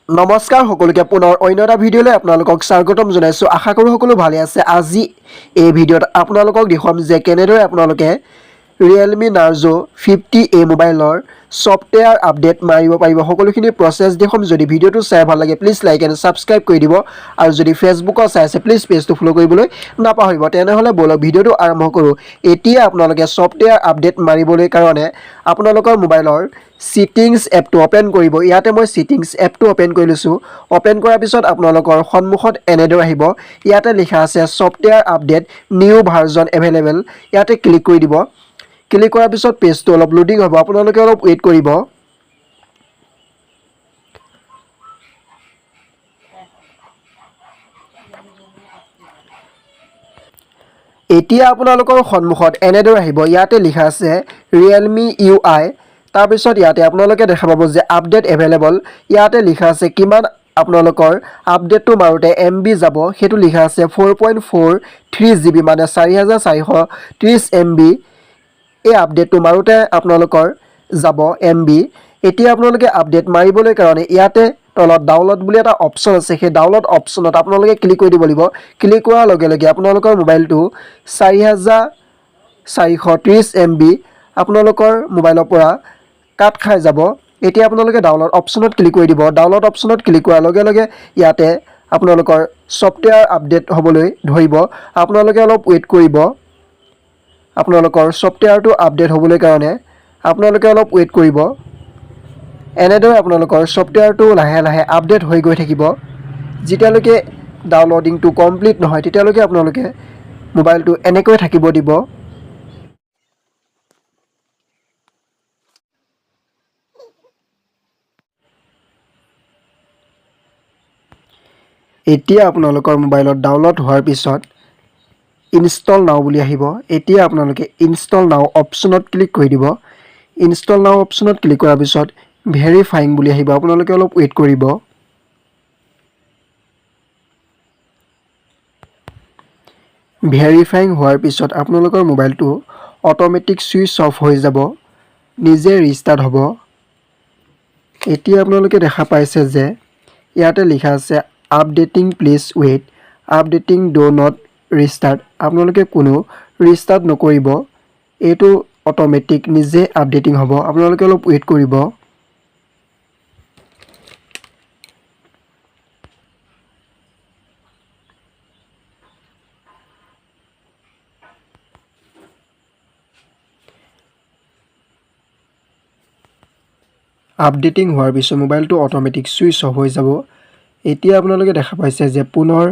নমস্কাৰ সকলোকে পুনৰ অন্য এটা ভিডিঅ'লৈ আপোনালোকক স্বাগতম জনাইছোঁ। আশা কৰোঁ সকলো ভালে আছে। আজি এই ভিডিঅ'ত আপোনালোকক দেখুৱাম যে কেনেদৰে আপোনালোকে ৰিয়েলমি নাৰ্জো 50A মোবাইলৰ ছফ্টৱেৰ আপডেট মাৰিব পাৰিব। সকলোখিনি প্ৰচেছ দেখুৱাম। যদি ভিডিঅ'টো চাই ভাল লাগে প্লিজ লাইক এণ্ড ছাবস্ক্ৰাইব কৰি দিব, আৰু যদি ফেচবুকত চাই আছে প্লিজ পেজটো ফ'ল' কৰিবলৈ নাপাহৰিব। তেনেহ'লে ব'লক ভিডিঅ'টো আৰম্ভ কৰোঁ। এতিয়া আপোনালোকে ছফ্টৱেৰ আপডেট মাৰিবলৈ কাৰণে আপোনালোকৰ মোবাইলৰ ছিটিংছ এপটো অ'পেন কৰিব। ইয়াতে মই ছিটিংছ এপটো অ'পেন কৰি লৈছোঁ। অ'পেন কৰাৰ পিছত আপোনালোকৰ সন্মুখত এনেদৰে আহিব। ইয়াতে লিখা আছে software update new version available. ইয়াতে ক্লিক কৰি দিব। ক্লিক কৰাৰ পিছত পেজটো অলপ লোডিং হ'ব, আপোনালোকে অলপ ৱেইট কৰিব। এতিয়া আপোনালোকৰ সন্মুখত এনেদৰে আহিব। ইয়াতে লিখা আছে ৰিয়েলমি UI। তাৰপিছত ইয়াতে আপোনালোকে দেখা পাব যে আপডেট এভেইলেবল। ইয়াতে লিখা আছে কিমান আপোনালোকৰ আপডেটটো মাৰোঁতে MB যাব, সেইটো লিখা আছে 4.43 GB, মানে 4430 MB। এই আপডেটটো মাৰোঁতে আপোনালোকৰ যাব MB। এতিয়া আপোনালোকে আপডেট মাৰিবলৈ কাৰণে ইয়াতে তলত ডাউনলোড বুলি এটা অপশ্যন আছে, সেই ডাউনলোড অপশ্যনত আপোনালোকে ক্লিক কৰি দিব লাগিব। ক্লিক কৰাৰ লগে লগে আপোনালোকৰ মোবাইলটো 4430 MB আপোনালোকৰ মোবাইলৰ পৰা কাট খাই যাব। এতিয়া আপোনালোকে ডাউনলোড অপশ্যনত ক্লিক কৰি দিব। ডাউনলোড অপশ্যনত ক্লিক কৰাৰ লগে লগে ইয়াতে আপোনালোকৰ ছফ্টৱেৰ আপডেট হ'বলৈ ধৰিব। আপোনালোকে অলপ ৱেইট কৰিব। আপোনালোকৰ ছফ্টৱেৰটো আপডেট হ'বলৈ কাৰণে আপোনালোকে অলপ ৱেইট কৰিব। এনেদৰে আপোনালোকৰ ছফ্টৱেৰটো লাহে লাহে আপডেট হৈ গৈ থাকিব। যেতিয়ালৈকে ডাউনলোডিংটো কমপ্লিট নহয় তেতিয়ালৈকে আপোনালোকে মোবাইলটো এনেকৈ থাকিব দিব। এতিয়া আপোনালোকৰ মোবাইলত ডাউনলোড হোৱাৰ পিছত ইনষ্টল নাও বুলি আহিব। এতিয়া আপোনালোকে ইনষ্টল নাও অপশ্যনত ক্লিক কৰি দিব। ইনষ্টল নাও অপশ্যনত ক্লিক কৰাৰ পিছত ভেৰিফাইং বুলি আহিব, আপোনালোকে অলপ ৱেইট কৰিব। ভেৰিফাইং হোৱাৰ পিছত আপোনালোকৰ মোবাইলটো অট'মেটিক ছুইচ অফ হৈ যাব, নিজে ৰিষ্টাৰ্ট হ'ব। এতিয়া আপোনালোকে দেখা পাইছে যে ইয়াতে লিখা আছে updating please wait, updating do not restart. আপোনালোকে কোনো ৰিষ্টাৰ্ট নকৰিব, এইটো অট'মেটিক নিজে আপডেটিং হ'ব। আপোনালোকে অলপ ৱেইট কৰিব। আপডেটিং হোৱাৰ পিছত মোবাইলটো অট'মেটিক ছুইচ অফ হৈ যাব। এতিয়া আপোনালোকে দেখা পাইছে যে পুনৰ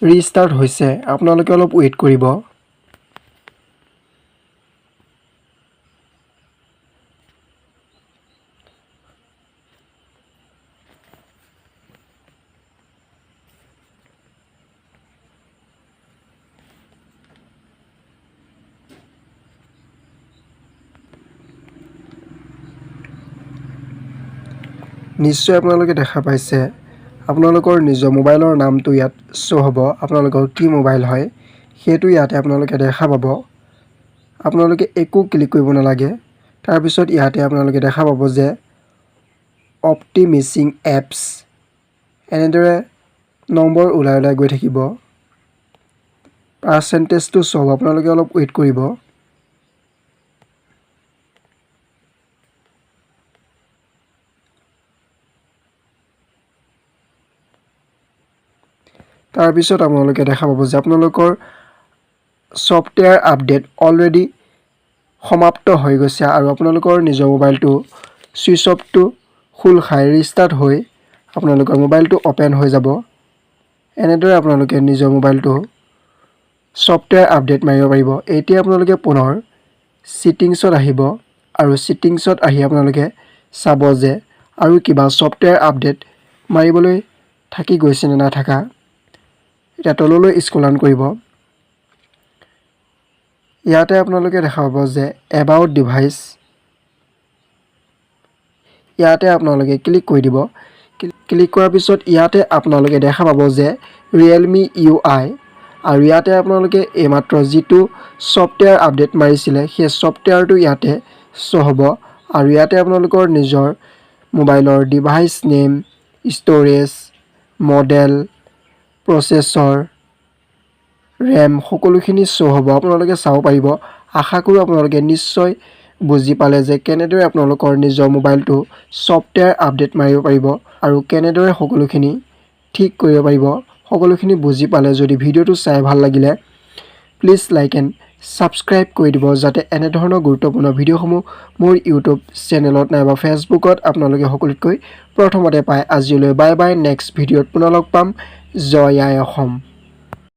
ৰিষ্টাৰ্ট হৈছে। আপোনালোকে অলপ ৱেইট কৰিব। নিশ্চয় আপোনালোকে দেখা পাইছে আপোনালোকৰ নিজৰ মোবাইলৰ নামটো ইয়াত শ্ব' হ'ব। আপোনালোকৰ কি মোবাইল হয় সেইটো ইয়াতে আপোনালোকে দেখা পাব। আপোনালোকে একো ক্লিক কৰিব নালাগে। তাৰপিছত ইয়াতে আপোনালোকে দেখা পাব যে অপ্টিমিচিং এপছ, এনেদৰে নম্বৰ ওলাই ওলাই গৈ থাকিব। পাৰ্চেণ্টেজটো শ্ব' হ'ব। আপোনালোকে অলপ ৱেইট কৰিব। তাৰপিছত আপোনালোকে দেখা পাব যে আপোনালোকৰ ছফ্টৱেৰ আপডেট অলৰেডি সমাপ্ত হৈ গৈছে, আৰু আপোনালোকৰ নিজৰ মোবাইলটো ছুইচ অফটো খোল খাই ৰিষ্টাৰ্ট হৈ আপোনালোকৰ মোবাইলটো অ'পেন হৈ যাব। এনেদৰে আপোনালোকে নিজৰ মোবাইলটো ছফ্টৱেৰ আপডেট মাৰিব পাৰিব। এতিয়া আপোনালোকে পুনৰ ছিটিংছত আহিব, আৰু ছিটিংছত আহি আপোনালোকে চাব যে আৰু কিবা ছফ্টৱেৰ আপডেট মাৰিবলৈ থাকি গৈছে নে নাই থাকা। এতিয়া তললৈ স্ক্ৰল ডাউন কৰিব। ইয়াতে আপোনালোকে দেখা পাব যে এবাউট ডিভাইচ, ইয়াতে আপোনালোকে ক্লিক কৰি দিব। ক্লিক কৰাৰ পিছত ইয়াতে আপোনালোকে দেখা পাব যে ৰিয়েলমি UI, আৰু ইয়াতে আপোনালোকে এইমাত্ৰ যিটো ছফ্টৱেৰ আপডেট মাৰিছিলে সেই ছফ্টৱেৰটো ইয়াতে শ্ব' হ'ব। আৰু ইয়াতে আপোনালোকৰ নিজৰ মোবাইলৰ device name, storage, model, processor, RAM সকলোখিনি শ্ব' হ'ব, আপোনালোকে চাব পাৰিব। আশা কৰোঁ আপোনালোকে নিশ্চয় বুজি পালে যে কেনেদৰে আপোনালোকৰ নিজৰ মোবাইলটো ছফ্টৱেৰ আপডেট মাৰিব পাৰিব আৰু কেনেদৰে সকলোখিনি ঠিক কৰিব পাৰিব। সকলোখিনি বুজি পালে যদি ভিডিঅ'টো চাই ভাল লাগিলে প্লিজ লাইক এণ্ড ছাবস্ক্ৰাইব কৰি দিব, যাতে এনেধৰণৰ গুৰুত্বপূৰ্ণ ভিডিঅ'সমূহ মোৰ ইউটিউব চেনেলত নাইবা ফেচবুকত আপোনালোকে সকলোতকৈ প্ৰথমতে পায়। আজিলৈ বাই বাই, নেক্সট ভিডিঅ'ত পুনৰ লগ পাম। জয় আই অসম।